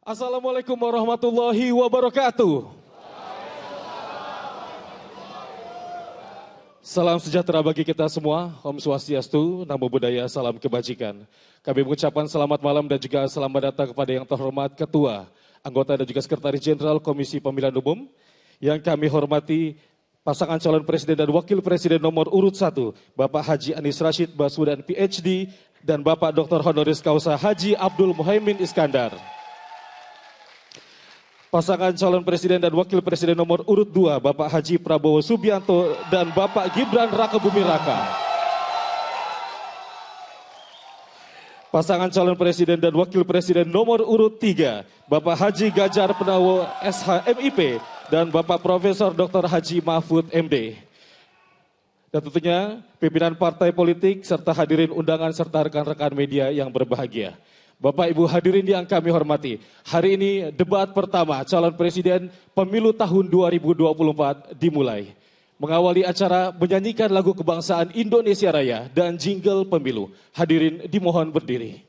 Assalamualaikum warahmatullahi wabarakatuh. Salam sejahtera bagi kita semua, Om Swastiastu, Namo Buddhaya, salam kebajikan. Kami mengucapkan selamat malam dan juga selamat datang kepada yang terhormat Ketua, Anggota dan juga Sekretaris Jenderal Komisi Pemilihan Umum. Yang kami hormati pasangan calon presiden dan wakil presiden nomor urut 1, Bapak Haji Anies Rashid Baswedan PhD dan Bapak Dr. Honoris Causa Haji Abdul Muhaimin Iskandar. Pasangan calon presiden dan wakil presiden nomor urut 2, Bapak Haji Prabowo Subianto dan Bapak Gibran Rakebuming Raka. Pasangan calon presiden dan wakil presiden nomor urut 3, Bapak Haji Gadjar Pranowo SHMIP dan Bapak Profesor Dr. Haji Mahfud MD. Dan tentunya pimpinan partai politik serta hadirin undangan serta rekan-rekan media yang berbahagia. Bapak Ibu hadirin yang kami hormati, hari ini debat pertama calon presiden pemilu tahun 2024 dimulai. Mengawali acara menyanyikan lagu kebangsaan Indonesia Raya dan jingle pemilu. Hadirin dimohon berdiri.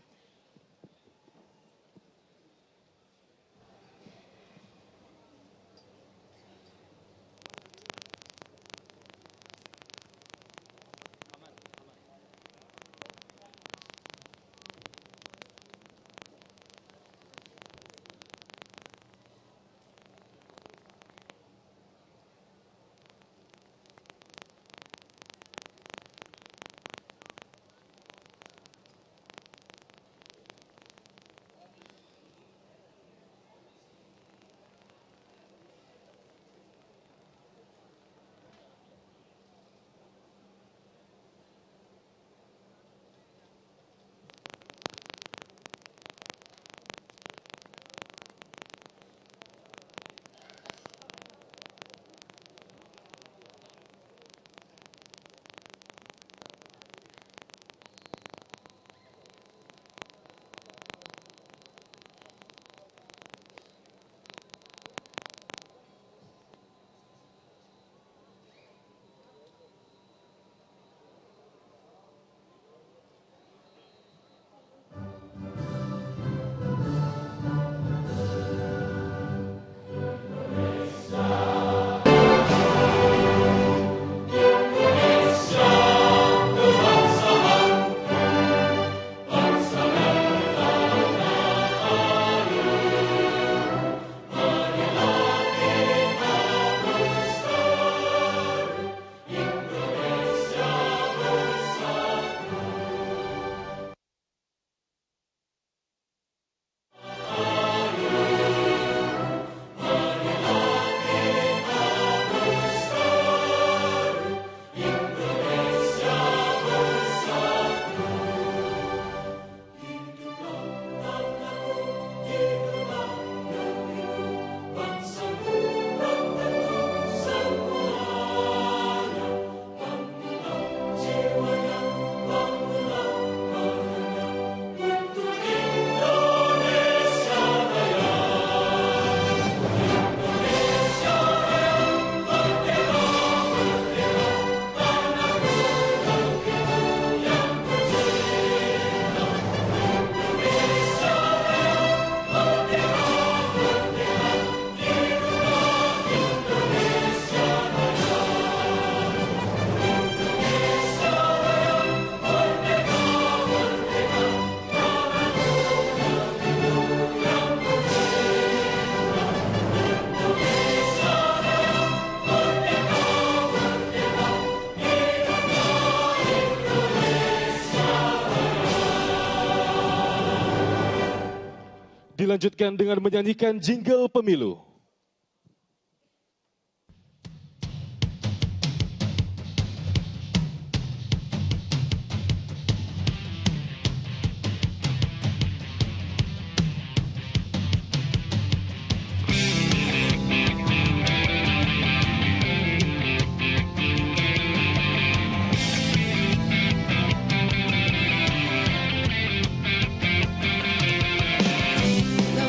Dilanjutkan dengan menyanyikan jingle pemilu.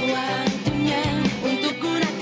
Waktunya untuk gunakan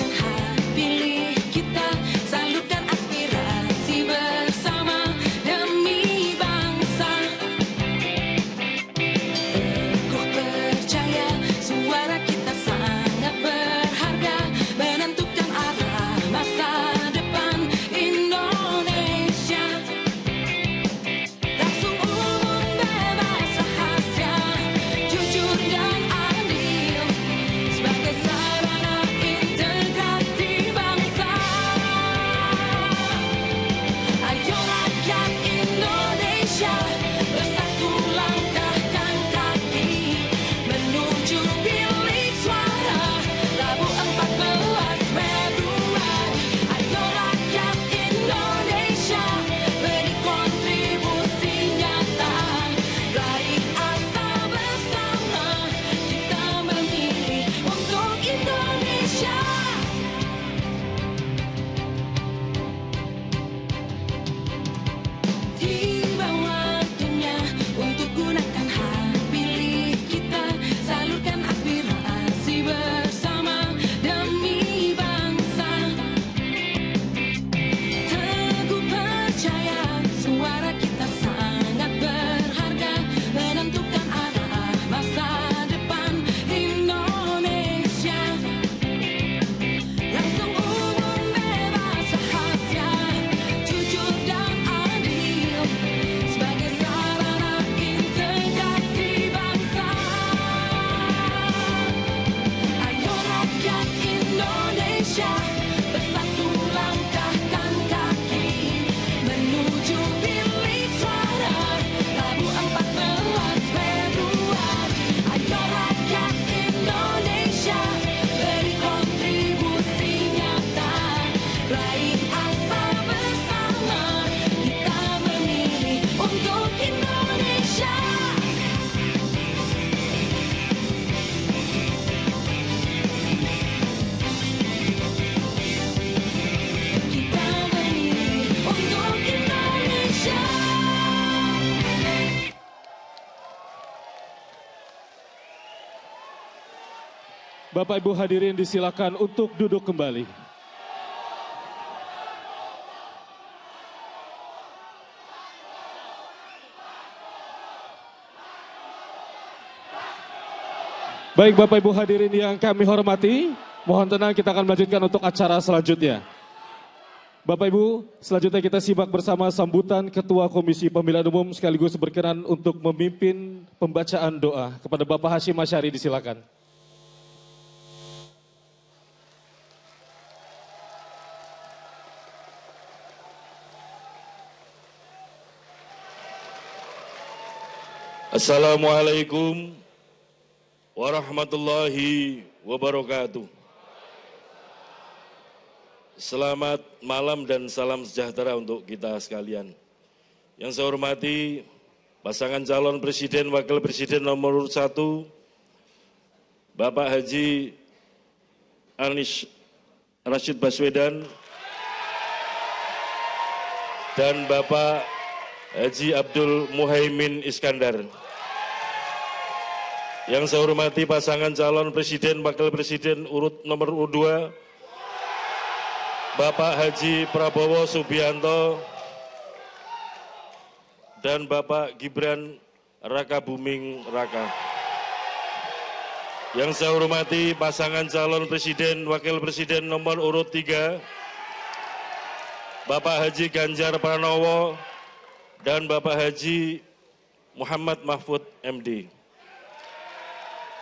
Bapak Ibu hadirin disilakan untuk duduk kembali. Baik Bapak Ibu hadirin yang kami hormati, mohon tenang kita akan melanjutkan untuk acara selanjutnya. Bapak Ibu, selanjutnya kita simak bersama sambutan Ketua Komisi Pemilihan Umum sekaligus berkenan untuk memimpin pembacaan doa. Kepada Bapak Hashim Asyari disilakan. Assalamualaikum warahmatullahi wabarakatuh. Selamat malam dan salam sejahtera untuk kita sekalian. Yang saya hormati pasangan calon presiden wakil presiden nomor 1 Bapak Haji Anies Rashid Baswedan dan Bapak Haji Abdul Muhaimin Iskandar. Yang saya hormati pasangan calon presiden wakil presiden urut nomor 2 Bapak Haji Prabowo Subianto dan Bapak Gibran Raka Buming Raka. Yang saya hormati pasangan calon presiden wakil presiden nomor urut 3 Bapak Haji Ganjar Pranowo dan Bapak Haji Muhammad Mahfud MD.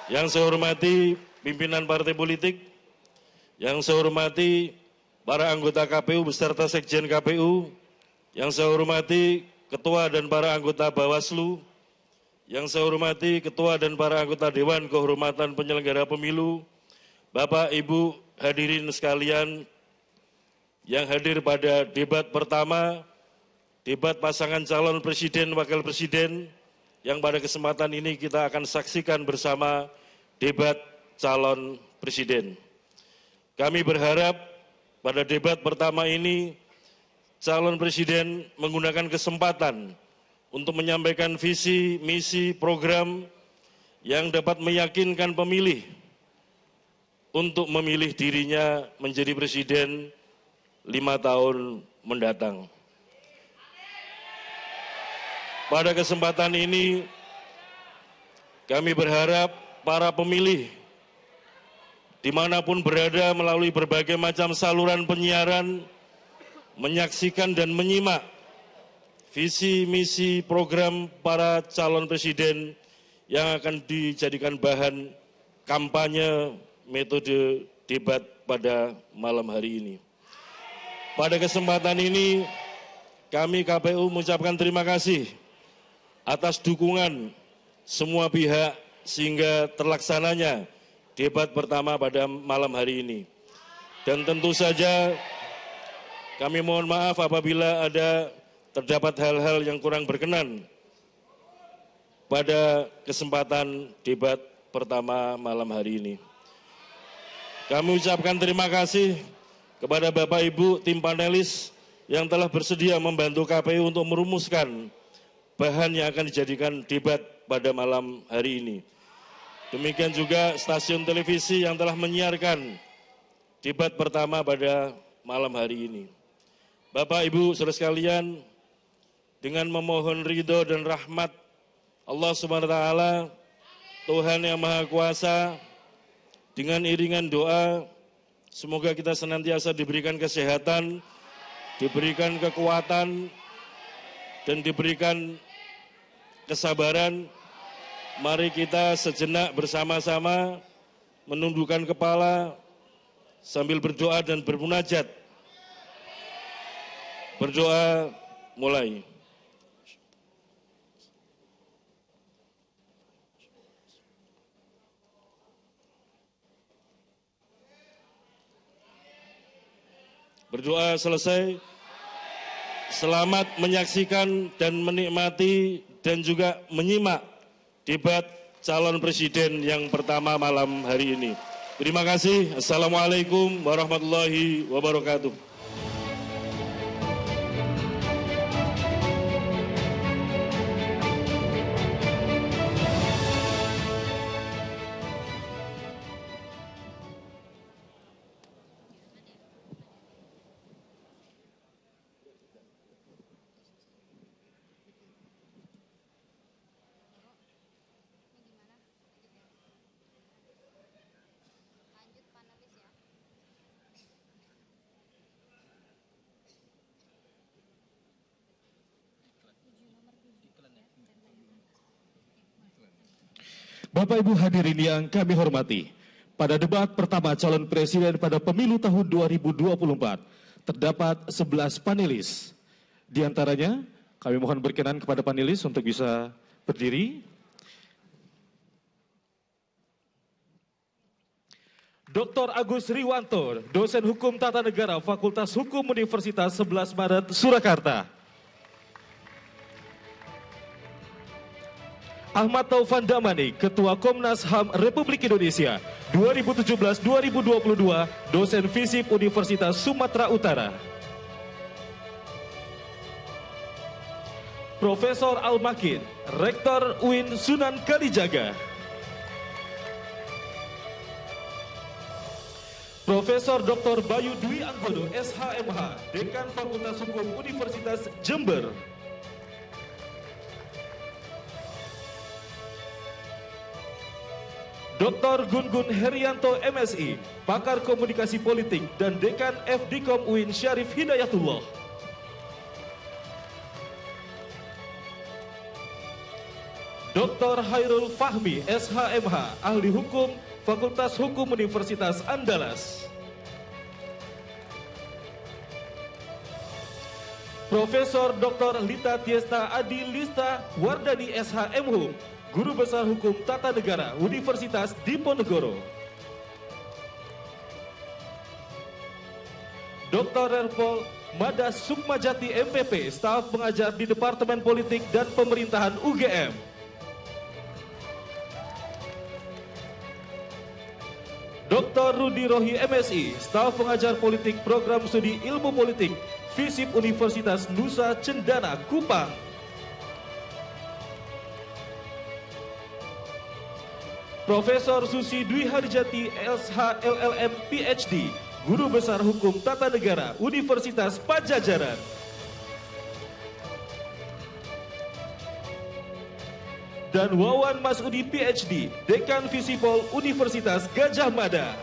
Yang saya hormati pimpinan partai politik, yang saya hormati para anggota KPU beserta Sekjen KPU, yang saya hormati Ketua dan para anggota Bawaslu, yang saya hormati Ketua dan para anggota Dewan Kehormatan Penyelenggara Pemilu, Bapak Ibu hadirin sekalian yang hadir pada debat pertama, debat pasangan calon presiden wakil presiden, yang pada kesempatan ini kita akan saksikan bersama debat calon presiden. Kami berharap pada debat pertama ini, calon presiden menggunakan kesempatan untuk menyampaikan visi, misi, program yang dapat meyakinkan pemilih untuk memilih dirinya menjadi presiden 5 tahun mendatang. Pada kesempatan ini, kami berharap para pemilih dimanapun berada melalui berbagai macam saluran penyiaran, menyaksikan dan menyimak visi, misi, program para calon presiden yang akan dijadikan bahan kampanye metode debat pada malam hari ini. Pada kesempatan ini, kami KPU mengucapkan terima kasih atas dukungan semua pihak sehingga terlaksananya debat pertama pada malam hari ini. Dan tentu saja kami mohon maaf apabila terdapat hal-hal yang kurang berkenan pada kesempatan debat pertama malam hari ini. Kami ucapkan terima kasih kepada Bapak Ibu tim panelis yang telah bersedia membantu KPU untuk merumuskan bahan yang akan dijadikan debat pada malam hari ini. Demikian juga stasiun televisi yang telah menyiarkan debat pertama pada malam hari ini. Bapak, Ibu, saudara sekalian, dengan memohon ridho dan rahmat Allah Subhanahu wa Ta'ala, Tuhan yang Maha Kuasa, dengan iringan doa, semoga kita senantiasa diberikan kesehatan, diberikan kekuatan, dan diberikan kesabaran. Mari kita sejenak bersama-sama menundukkan kepala sambil berdoa dan bermunajat. Berdoa mulai. Berdoa selesai. Selamat menyaksikan dan menikmati dan juga menyimak debat calon presiden yang pertama malam hari ini. Terima kasih. Assalamualaikum warahmatullahi wabarakatuh. Bapak Ibu hadirin yang kami hormati, pada debat pertama calon presiden pada pemilu tahun 2024, terdapat 11 panelis. Di antaranya, kami mohon berkenan kepada panelis untuk bisa berdiri. Dr. Agus Riwanto, dosen Hukum Tata Negara Fakultas Hukum Universitas 11 Maret, Surakarta. Ahmad Taufan Damani, Ketua Komnas HAM Republik Indonesia 2017-2022, dosen FISIP Universitas Sumatera Utara. Profesor Al-Makin, Rektor UIN Sunan Kalijaga. Profesor Dr. Bayu Dwi Anggodo, SHMH, Dekan Fakultas Hukum Universitas Jember. Dr. Gun-Gun Herianto, MSI, Pakar Komunikasi Politik dan Dekan FDIKOM UIN Syarif Hidayatullah. Dr. Hairul Fahmi, SHMH, Ahli Hukum, Fakultas Hukum Universitas Andalas. Profesor Dr. Lita Tiesta Adi Lista Wardani, SHMHum, Guru Besar Hukum Tata Negara Universitas Diponegoro. Dr. Erpol Mada Sukmajati, MPP, Staf Pengajar di Departemen Politik dan Pemerintahan UGM. Dr. Rudi Rohi, MSI, Staf Pengajar Politik Program Studi Ilmu Politik, FISIP Universitas Nusa Cendana, Kupang. Profesor Susi Dwi Harijati, LSH LLM PhD, Guru Besar Hukum Tata Negara Universitas Pajajaran. Dan Wawan Masudi, PhD, Dekan Visipol Universitas Gajah Mada.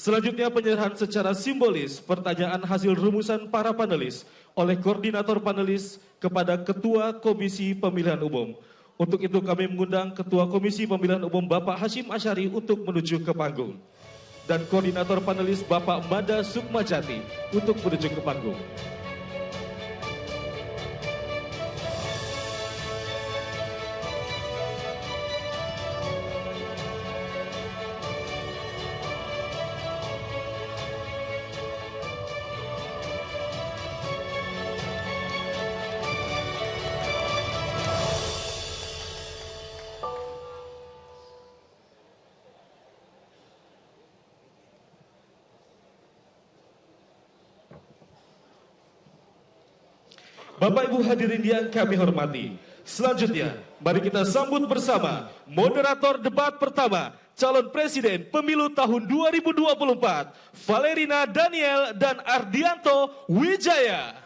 Selanjutnya penyerahan secara simbolis pertanyaan hasil rumusan para panelis oleh koordinator panelis kepada Ketua Komisi Pemilihan Umum. Untuk itu kami mengundang Ketua Komisi Pemilihan Umum Bapak Hashim Asyari untuk menuju ke panggung. Dan koordinator panelis Bapak Mada Sukmajati untuk menuju ke panggung. Bapak Ibu hadirin yang kami hormati, selanjutnya mari kita sambut bersama moderator debat pertama calon presiden pemilu tahun 2024, Valerina Daniel dan Ardianto Wijaya.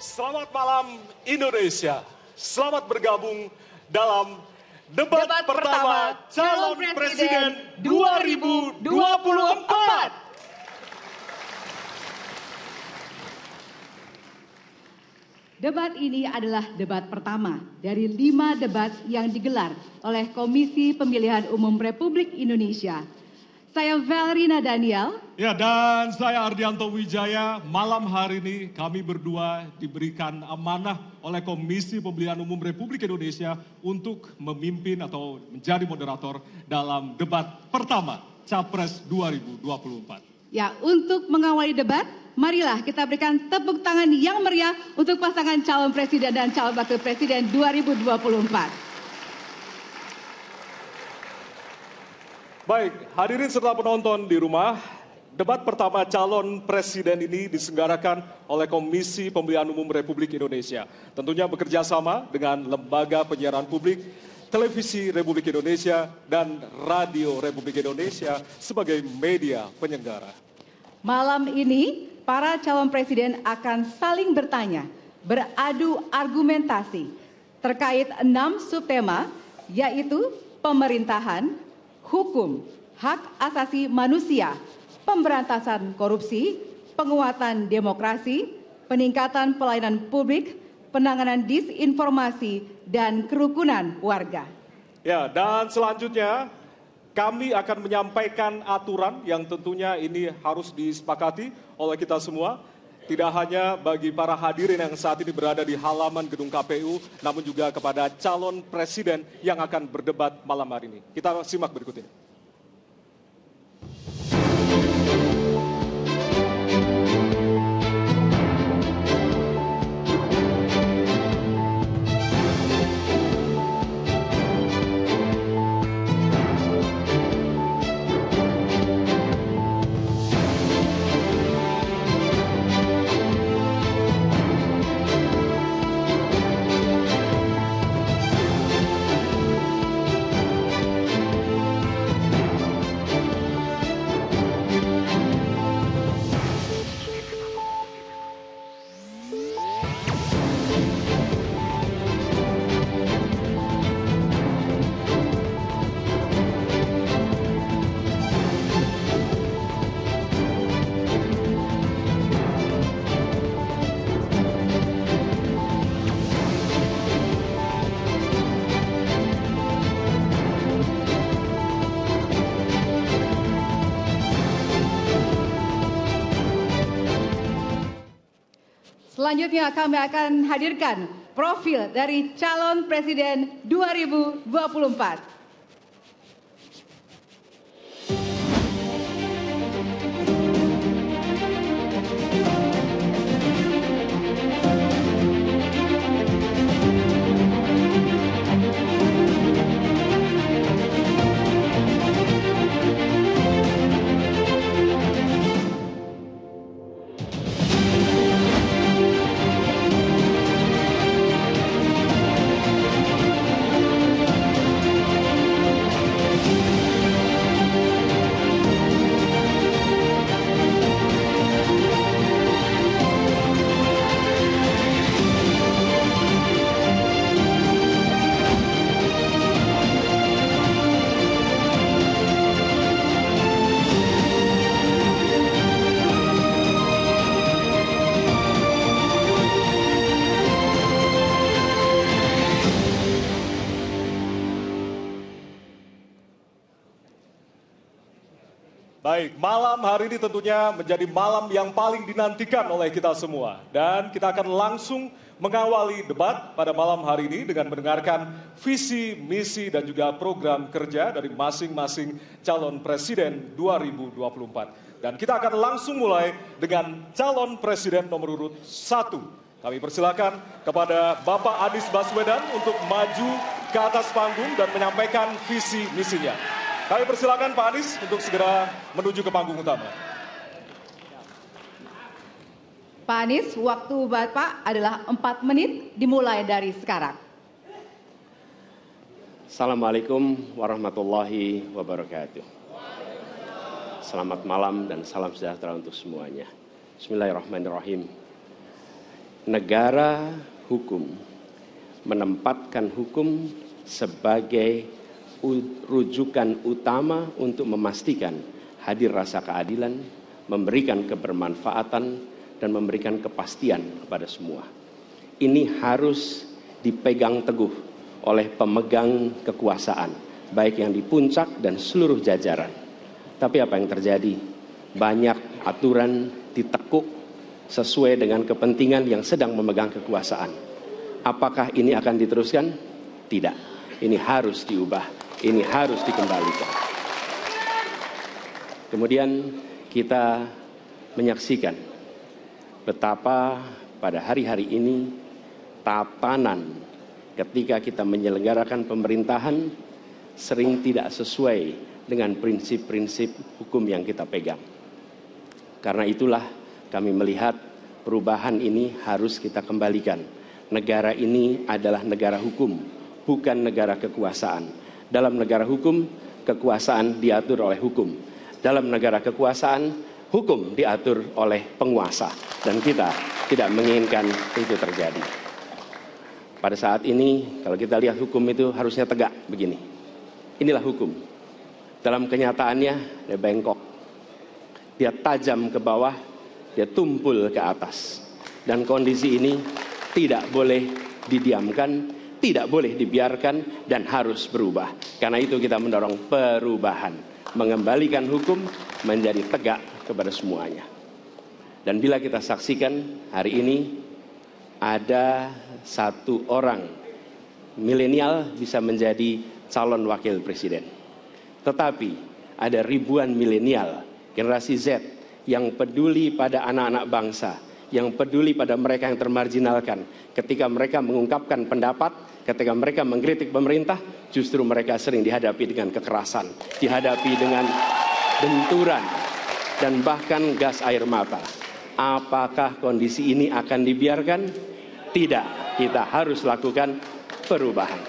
Selamat malam Indonesia, selamat bergabung dalam debat pertama calon presiden 2024. Debat ini adalah debat pertama dari 5 debat yang digelar oleh Komisi Pemilihan Umum Republik Indonesia. Saya Valerina Daniel. Ya, dan saya Ardianto Wijaya. Malam hari ini kami berdua diberikan amanah oleh Komisi Pemilihan Umum Republik Indonesia untuk memimpin atau menjadi moderator dalam debat pertama Capres 2024. Ya, untuk mengawali debat, marilah kita berikan tepuk tangan yang meriah untuk pasangan calon presiden dan calon wakil presiden 2024. Baik, hadirin serta penonton di rumah, debat pertama calon presiden ini diselenggarakan oleh Komisi Pemilihan Umum Republik Indonesia. Tentunya bekerja sama dengan Lembaga Penyiaran Publik, Televisi Republik Indonesia, dan Radio Republik Indonesia sebagai media penyelenggara. Malam ini, para calon presiden akan saling bertanya, beradu argumentasi terkait 6 subtema, yaitu pemerintahan, hukum, hak asasi manusia, pemberantasan korupsi, penguatan demokrasi, peningkatan pelayanan publik, penanganan disinformasi, dan kerukunan warga. Ya, dan selanjutnya kami akan menyampaikan aturan yang tentunya ini harus disepakati oleh kita semua. Tidak hanya bagi para hadirin yang saat ini berada di halaman gedung KPU, namun juga kepada calon presiden yang akan berdebat malam hari ini. Kita simak berikut ini. Selanjutnya kami akan hadirkan profil dari calon presiden 2024. Baik, malam hari ini tentunya menjadi malam yang paling dinantikan oleh kita semua. Dan kita akan langsung mengawali debat pada malam hari ini dengan mendengarkan visi, misi, dan juga program kerja dari masing-masing calon presiden 2024. Dan kita akan langsung mulai dengan calon presiden nomor urut 1. Kami persilakan kepada Bapak Anies Baswedan untuk maju ke atas panggung dan menyampaikan visi misinya. Kami persilakan Pak Anies untuk segera menuju ke panggung utama. Pak Anies, waktu Bapak adalah 4 menit dimulai dari sekarang. Assalamualaikum warahmatullahi wabarakatuh. Selamat malam dan salam sejahtera untuk semuanya. Bismillahirrahmanirrahim. Negara hukum menempatkan hukum sebagai rujukan utama untuk memastikan hadir rasa keadilan, memberikan kebermanfaatan, dan memberikan kepastian kepada semua. Ini harus dipegang teguh oleh pemegang kekuasaan, baik yang di puncak dan seluruh jajaran. Tapi apa yang terjadi? Banyak aturan ditekuk sesuai dengan kepentingan yang sedang memegang kekuasaan. Apakah ini akan diteruskan? Tidak. Ini harus diubah. Ini harus dikembalikan. Kemudian kita menyaksikan betapa pada hari-hari ini tatanan ketika kita menyelenggarakan pemerintahan sering tidak sesuai dengan prinsip-prinsip hukum yang kita pegang. Karena itulah kami melihat perubahan ini harus kita kembalikan. Negara ini adalah negara hukum, bukan negara kekuasaan. Dalam negara hukum, kekuasaan diatur oleh hukum. Dalam negara kekuasaan, hukum diatur oleh penguasa. Dan kita tidak menginginkan itu terjadi. Pada saat ini, kalau kita lihat hukum itu harusnya tegak begini. Inilah hukum. Dalam kenyataannya, dia bengkok. Dia tajam ke bawah, dia tumpul ke atas. Dan kondisi ini tidak boleh didiamkan, tidak boleh dibiarkan, dan harus berubah. Karena itu kita mendorong perubahan. Mengembalikan hukum menjadi tegak kepada semuanya. Dan bila kita saksikan hari ini ada satu orang milenial bisa menjadi calon wakil presiden. Tetapi ada ribuan milenial generasi Z yang peduli pada anak-anak bangsa, yang peduli pada mereka yang termarginalkan. Ketika mereka mengungkapkan pendapat, ketika mereka mengkritik pemerintah, justru mereka sering dihadapi dengan kekerasan, dihadapi dengan benturan, dan bahkan gas air mata. Apakah kondisi ini akan dibiarkan? Tidak, kita harus lakukan perubahan.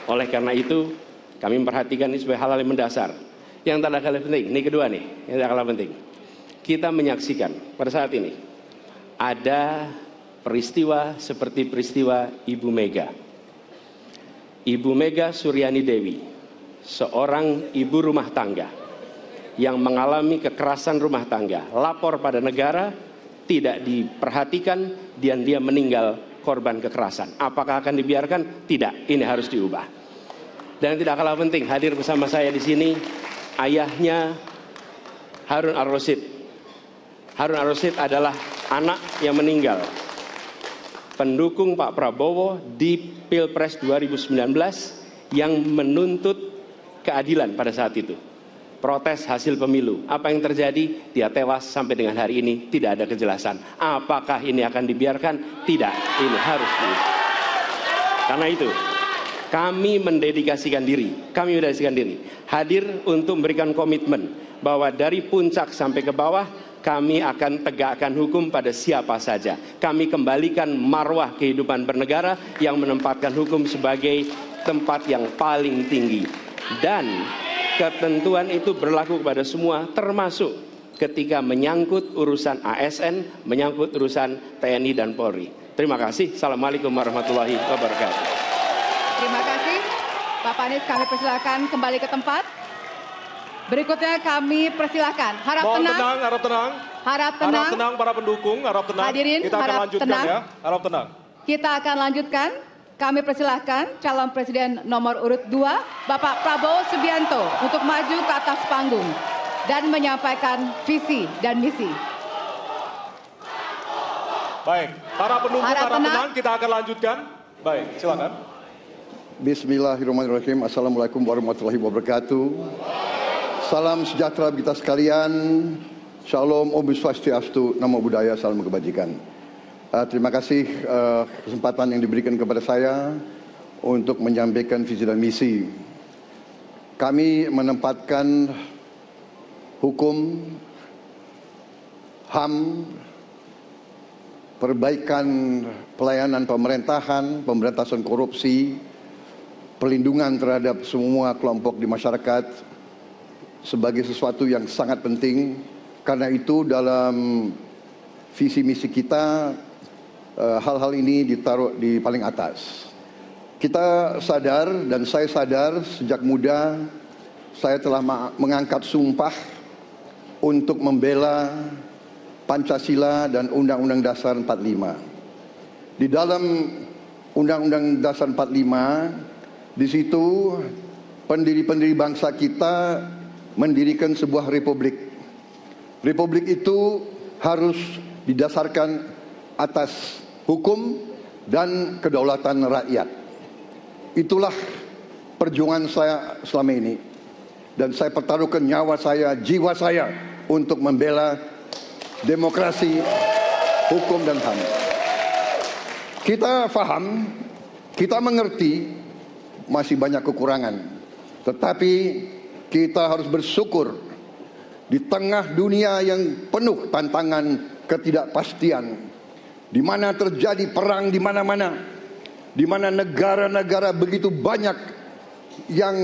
Oleh karena itu, kami memperhatikan ini sebagai hal-hal yang mendasar. Yang tak kalah penting, ini kedua nih, yang tak kalah penting. Kita menyaksikan pada saat ini, ada peristiwa seperti peristiwa Ibu Mega. Ibu Mega Suryani Dewi, seorang ibu rumah tangga yang mengalami kekerasan rumah tangga, lapor pada negara, tidak diperhatikan, dan dia meninggal korban kekerasan. Apakah akan dibiarkan? Tidak, ini harus diubah. Dan tidak kalah penting, hadir bersama saya di sini ayahnya Harun Ar-Rasyid. Harun Ar-Rasyid adalah anak yang meninggal, pendukung Pak Prabowo di Pilpres 2019 yang menuntut keadilan pada saat itu. Protes hasil pemilu. Apa yang terjadi? Dia tewas sampai dengan hari ini tidak ada kejelasan. Apakah ini akan dibiarkan? Tidak, ini harus diubah. Karena itu kami mendedikasikan diri, hadir untuk memberikan komitmen bahwa dari puncak sampai ke bawah kami akan tegakkan hukum pada siapa saja. Kami kembalikan marwah kehidupan bernegara yang menempatkan hukum sebagai tempat yang paling tinggi. Dan ketentuan itu berlaku kepada semua, termasuk ketika menyangkut urusan ASN, menyangkut urusan TNI dan Polri. Terima kasih. Assalamualaikum warahmatullahi wabarakatuh. Terima kasih. Bapak Anies, kami persilakan kembali ke tempat. Berikutnya kami persilakan. Harap tenang. Harap tenang. Harap tenang. Harap tenang para pendukung, harap tenang. Hadirin, kita akan harap lanjutkan tenang. ya. Harap tenang. Kita akan lanjutkan. Kami persilahkan calon presiden nomor urut 2, Bapak Prabowo Subianto, untuk maju ke atas panggung dan menyampaikan visi dan misi. Baik, para pendukung, harap tenang, kita akan lanjutkan. Baik, silakan. Bismillahirrahmanirrahim. Assalamualaikum warahmatullahi wabarakatuh. Salam sejahtera kita sekalian. Shalom, Om Swastiastu, Namo Buddhaya, salam kebajikan. Terima kasih kesempatan yang diberikan kepada saya untuk menyampaikan visi dan misi. Kami menempatkan hukum, HAM, perbaikan pelayanan pemerintahan, pemberantasan korupsi, perlindungan terhadap semua kelompok di masyarakat sebagai sesuatu yang sangat penting. Karena itu dalam visi misi kita, hal-hal ini ditaruh di paling atas. Kita sadar dan saya sadar sejak muda saya telah mengangkat sumpah untuk membela Pancasila dan Undang-Undang Dasar 45. Di dalam Undang-Undang Dasar 45, di situ pendiri-pendiri bangsa kita mendirikan sebuah republik. Republik itu harus didasarkan atas hukum dan kedaulatan rakyat. Itulah perjuangan saya selama ini. Dan saya pertaruhkan nyawa saya, jiwa saya untuk membela demokrasi, hukum dan HAM. Kita paham, kita mengerti masih banyak kekurangan. Tetapi kita harus bersyukur di tengah dunia yang penuh tantangan ketidakpastian, di mana terjadi perang di mana-mana, di mana negara-negara begitu banyak yang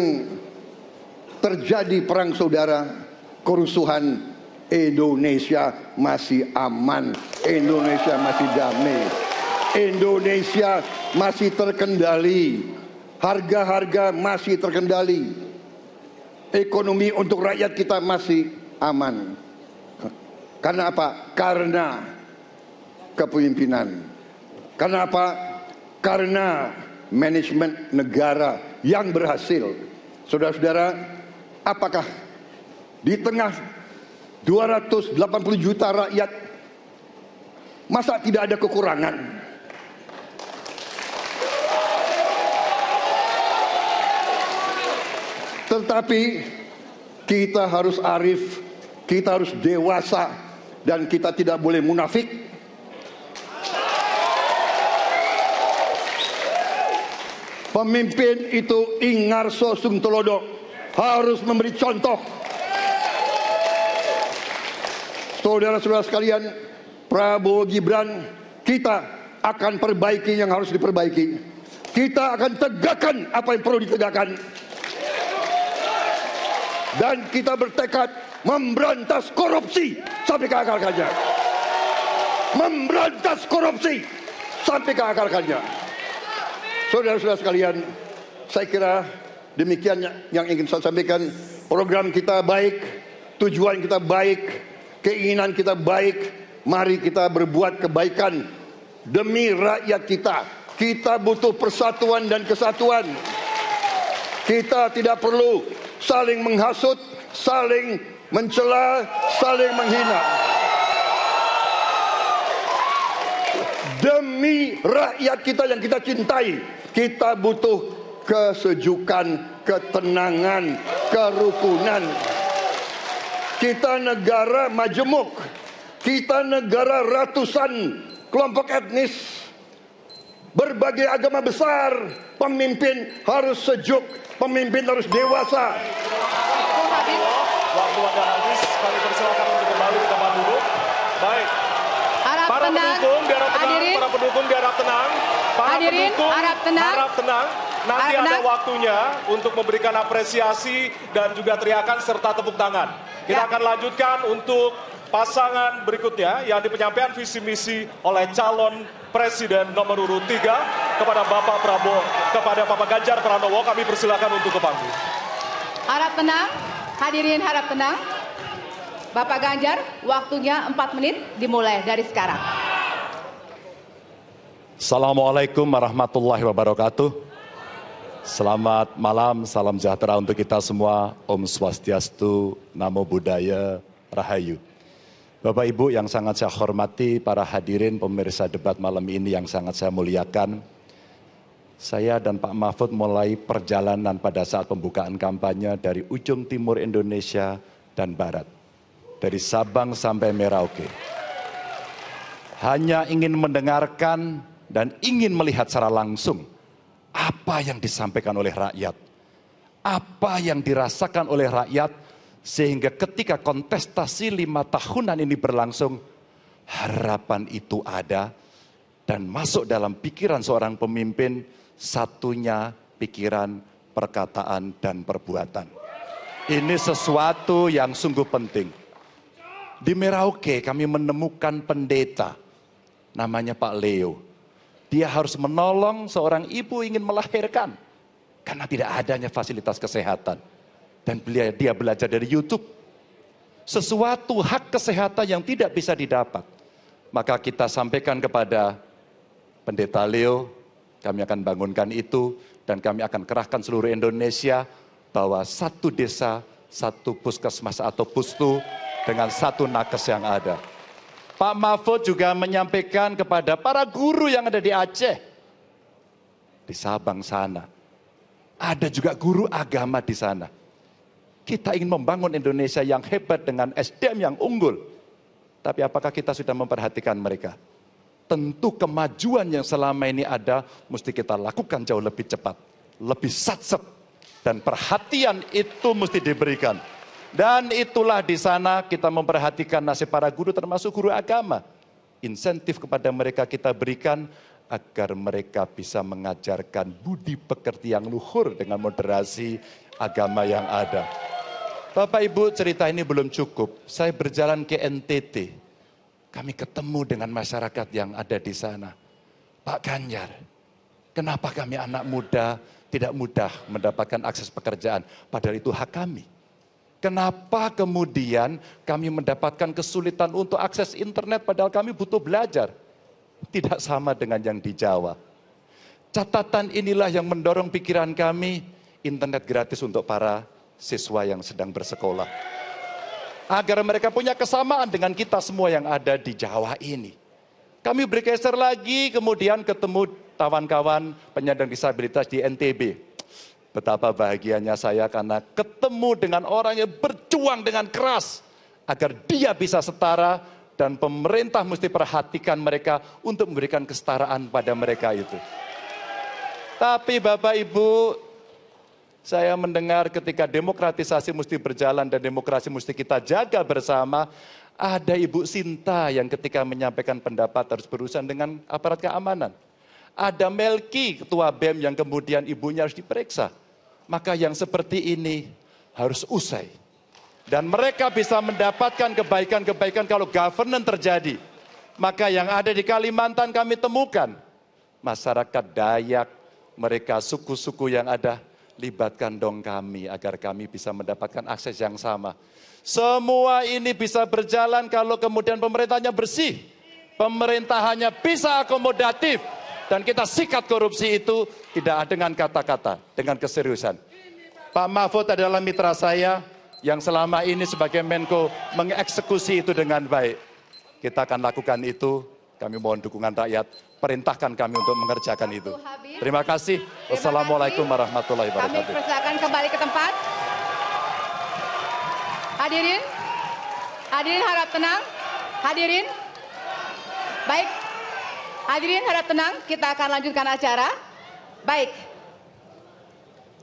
terjadi perang saudara, kerusuhan, Indonesia masih aman, Indonesia masih damai, Indonesia masih terkendali, harga-harga masih terkendali, ekonomi untuk rakyat kita masih aman. Karena apa? Karena kepemimpinan. Karena apa? Karena manajemen negara yang berhasil. Saudara-saudara, apakah di tengah 280 juta rakyat masa tidak ada kekurangan? Tetapi kita harus arif, kita harus dewasa, dan kita tidak boleh munafik. Pemimpin itu ingarso sung telodo, harus memberi contoh. Saudara-saudara sekalian, Prabowo Gibran, kita akan perbaiki yang harus diperbaiki. Kita akan tegakkan apa yang perlu ditegakkan. Dan kita bertekad memberantas korupsi sampai ke akar-akarnya. Memberantas korupsi sampai ke akar-akarnya. Saudara-saudara sekalian, saya kira demikian yang ingin saya sampaikan. Program kita baik, tujuan kita baik, keinginan kita baik. Mari kita berbuat kebaikan demi rakyat kita. Kita butuh persatuan dan kesatuan. Kita tidak perlu saling menghasut, saling mencela, saling menghina. Demi rakyat kita yang kita cintai, kita butuh kesejukan, ketenangan, kerukunan. Kita negara majemuk, kita negara ratusan kelompok etnis, berbagai agama besar. Pemimpin harus sejuk, pemimpin harus dewasa. Waktu Anda habis, kami persilakan untuk kembali ke tempat duduk. Baik. Para pendukung biar tenang, para pendukung biar tenang. Para pendukung harap tenang. Nanti ada waktunya untuk memberikan apresiasi dan juga teriakan serta tepuk tangan. Kita akan lanjutkan untuk pasangan berikutnya yang di penyampaian visi misi oleh calon presiden nomor urut 3 kepada Bapak Prabowo, kepada Bapak Ganjar Pranowo. Kami persilakan untuk ke panggung. Harap tenang, hadirin harap tenang. Bapak Ganjar, waktunya 4 menit dimulai dari sekarang. Assalamualaikum warahmatullahi wabarakatuh. Selamat malam, salam sejahtera untuk kita semua. Om Swastiastu, Namo Buddhaya, Rahayu. Bapak Ibu yang sangat saya hormati, para hadirin pemirsa debat malam ini yang sangat saya muliakan. Saya dan Pak Mahfud mulai perjalanan pada saat pembukaan kampanye dari ujung timur Indonesia dan barat. Dari Sabang sampai Merauke. Hanya ingin mendengarkan dan ingin melihat secara langsung apa yang disampaikan oleh rakyat. Apa yang dirasakan oleh rakyat sehingga ketika kontestasi 5 tahunan ini berlangsung, harapan itu ada dan masuk dalam pikiran seorang pemimpin, satunya pikiran, perkataan, dan perbuatan. Ini sesuatu yang sungguh penting. Di Merauke kami menemukan pendeta, namanya Pak Leo. Dia harus menolong seorang ibu ingin melahirkan, karena tidak adanya fasilitas kesehatan. Dan dia belajar dari YouTube. Sesuatu hak kesehatan yang tidak bisa didapat. Maka kita sampaikan kepada Pendeta Leo, kami akan bangunkan itu, dan kami akan kerahkan seluruh Indonesia, bahwa satu desa, satu puskesmas atau pustu, dengan satu nakes yang ada. Pak Mahfud juga menyampaikan kepada para guru yang ada di Aceh, di Sabang sana. Ada juga guru agama di sana. Kita ingin membangun Indonesia yang hebat dengan SDM yang unggul. Tapi apakah kita sudah memperhatikan mereka? Tentu kemajuan yang selama ini ada, mesti kita lakukan jauh lebih cepat. Lebih satsep. Dan perhatian itu mesti diberikan. Dan itulah di sana kita memperhatikan nasib para guru termasuk guru agama. Insentif kepada mereka kita berikan agar mereka bisa mengajarkan budi pekerti yang luhur dengan moderasi agama yang ada. Bapak Ibu, cerita ini belum cukup. Saya berjalan ke NTT. Kami ketemu dengan masyarakat yang ada di sana. Pak Ganjar, kenapa kami anak muda tidak mudah mendapatkan akses pekerjaan, padahal itu hak kami. Kenapa kemudian kami mendapatkan kesulitan untuk akses internet padahal kami butuh belajar? Tidak sama dengan yang di Jawa. Catatan inilah yang mendorong pikiran kami, internet gratis untuk para siswa yang sedang bersekolah. Agar mereka punya kesamaan dengan kita semua yang ada di Jawa ini. Kami bergeser lagi, kemudian ketemu kawan-kawan penyandang disabilitas di NTB. Betapa bahagianya saya karena ketemu dengan orang yang berjuang dengan keras agar dia bisa setara dan pemerintah mesti perhatikan mereka untuk memberikan kesetaraan pada mereka itu. Tapi Bapak Ibu, saya mendengar ketika demokratisasi mesti berjalan dan demokrasi mesti kita jaga bersama, ada Ibu Sinta yang ketika menyampaikan pendapat harus berurusan dengan aparat keamanan. Ada Melki, ketua BEM yang kemudian ibunya harus diperiksa. Maka yang seperti ini harus usai. Dan mereka bisa mendapatkan kebaikan-kebaikan kalau governance terjadi. Maka yang ada di Kalimantan kami temukan. Masyarakat Dayak, mereka suku-suku yang ada, libatkan dong kami agar kami bisa mendapatkan akses yang sama. Semua ini bisa berjalan kalau kemudian pemerintahnya bersih. Pemerintahannya bisa akomodatif. Dan kita sikat korupsi itu tidak dengan kata-kata, dengan keseriusan. Pak Mahfud adalah mitra saya yang selama ini sebagai Menko mengeksekusi itu dengan baik. Kita akan lakukan itu, kami mohon dukungan rakyat, perintahkan kami untuk mengerjakan itu. Terima kasih. Wassalamualaikum warahmatullahi wabarakatuh. Kami persilakan kembali ke tempat. Hadirin, hadirin harap tenang. Hadirin, baik. Hadirin harap tenang, kita akan lanjutkan acara. Baik.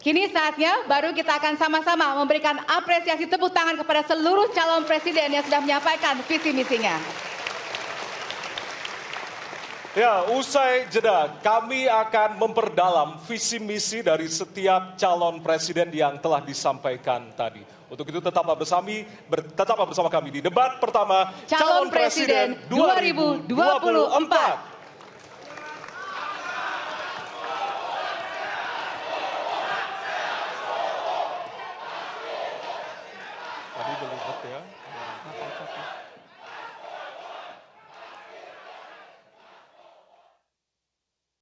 Kini saatnya baru kita akan sama-sama memberikan apresiasi tepuk tangan kepada seluruh calon presiden yang sudah menyampaikan visi misinya. Ya, usai jeda, kami akan memperdalam visi misi dari setiap calon presiden yang telah disampaikan tadi. Untuk itu tetaplah bersama kami di debat pertama Calon Presiden 2024. Tadi belibet ya.